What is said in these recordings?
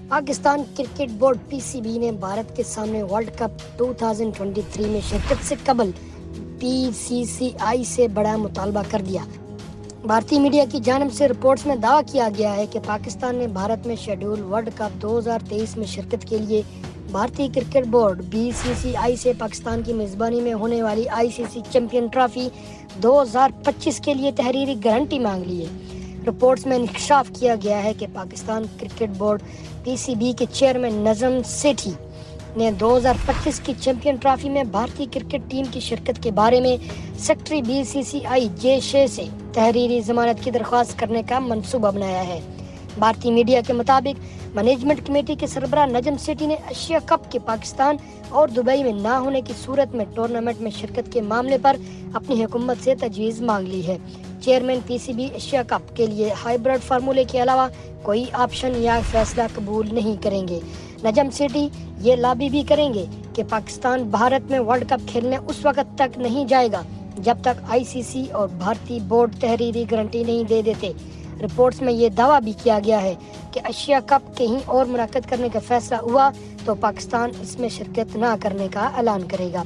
Pakistan cricket board P C be نے بھارت کے سامنے ورلڈ کپ 2023 میں شرکت سے قبل بی سی سی آئی سے بڑا مطالبہ کر دیا۔ بھارتی میڈیا کی جانب سے رپورٹس میں دعویٰ کیا گیا ہے کہ پاکستان نے بھارت میں شیڈول ورلڈ کپ 2023 میں شرکت کے لیے بھارتی کرکٹ بورڈ بی سی سی آئی سے پاکستان کی میزبانی میں ہونے والی آئی سی سی چیمپئن ٹرافی 2025 کے لیے تحریری گارنٹی مانگ لی ہے۔ رپورٹس میں انکشاف کیا گیا ہے کہ Pakistan cricket board P C be کے چیئرمین نجم سیٹھی نے 2025 کی چیمپئن ٹرافی میں بھارتی کرکٹ ٹیم کی شرکت کے بارے میں سیکرٹری بی سی سی آئی جے شے سے تحریری ضمانت کی درخواست کرنے کا منصوبہ بنایا ہے۔ بھارتی میڈیا کے مطابق مینجمنٹ کمیٹی کے سربراہ نجم سیٹھی نے ایشیا کپ کے پاکستان اور دبئی میں نہ ہونے کی صورت میں ٹورنامنٹ میں شرکت کے معاملے پر اپنی حکومت سے تجویز مانگ لی ہے۔ Chairman P C B Asia cup کے لیے ہائیبرڈ فارمولے کے علاوہ کوئی آپشن یا فیصلہ قبول نہیں کریں گے۔ نجم سیٹھی یہ لابی بھی کریں گے کہ پاکستان بھارت میں ورلڈ کپ کھیلنے اس وقت تک نہیں جائے گا جب تک آئی سی سی اور بھارتی بورڈ تحریری گارنٹی نہیں دے دیتے۔ رپورٹس میں یہ دعویٰ بھی کیا گیا ہے کہ ایشیا کپ کہیں اور منعقد کرنے کا فیصلہ ہوا تو پاکستان اس میں شرکت نہ کرنے کا اعلان کرے گا۔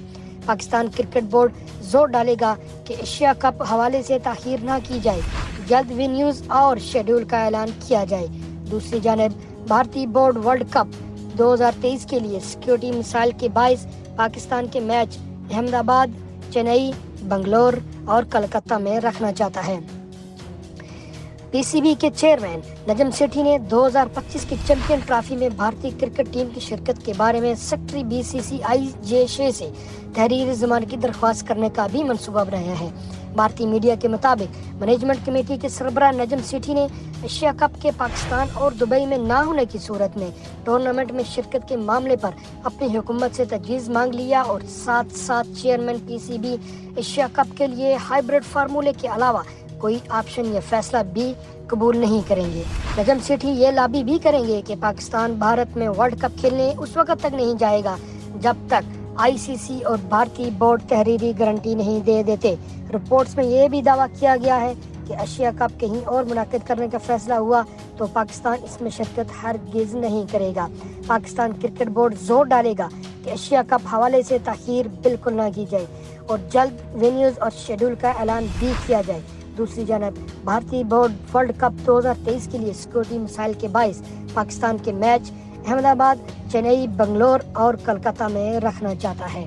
پاکستان کرکٹ بورڈ زور ڈالے گا کہ ایشیا کپ حوالے سے تاخیر نہ کی جائے، جلد وینیوز اور شیڈول کا اعلان کیا جائے۔ دوسری جانب بھارتی بورڈ ورلڈ کپ 2023 کے لیے سیکیورٹی مسائل کے باعث پاکستان کے میچ احمد آباد، چنئی، بنگلور اور کلکتہ میں رکھنا چاہتا ہے۔ پی سی بی کے چیئرمین نجم سیٹھی نے 2025 کی چیمپئن ٹرافی میں بھارتی کرکٹ ٹیم کی شرکت کے بارے میں سیکرٹری بی سی سی آئی جے شے سے تحریری ضمانت کی درخواست کرنے کا بھی منصوبہ بنایا ہے۔ بھارتی میڈیا کے مطابق مینجمنٹ کمیٹی کے سربراہ نجم سیٹھی نے ایشیا کپ کے پاکستان اور دبئی میں نہ ہونے کی صورت میں ٹورنامنٹ میں شرکت کے معاملے پر اپنی حکومت سے تجویز مانگ لیا اور ساتھ ساتھ chairman P C B Asia cup کے لیے ہائیبرڈ فارمولے کے علاوہ کوئی آپشن یا فیصلہ بھی قبول نہیں کریں گے۔ نجم سیٹھی یہ لابی بھی کریں گے کہ پاکستان بھارت میں ورلڈ کپ کھیلنے اس وقت تک نہیں جائے گا جب تک آئی سی سی اور بھارتی بورڈ تحریری گارنٹی نہیں دے دیتے۔ رپورٹس میں یہ بھی دعویٰ کیا گیا ہے کہ ایشیا کپ کہیں اور منعقد کرنے کا فیصلہ ہوا تو پاکستان اس میں شرکت ہرگز نہیں کرے گا۔ پاکستان کرکٹ بورڈ زور ڈالے گا کہ ایشیا کپ حوالے سے تاخیر بالکل نہ کی جائے اور جلد وینیوز اور شیڈول کا اعلان بھی کیا جائے۔ دوسری جانب بھارتی بورڈ ورلڈ کپ 2023 کے لیے سیکیورٹی مسائل کے باعث پاکستان کے میچ احمد آباد، چنئی، بنگلور اور کلکتہ میں رکھنا چاہتا ہے۔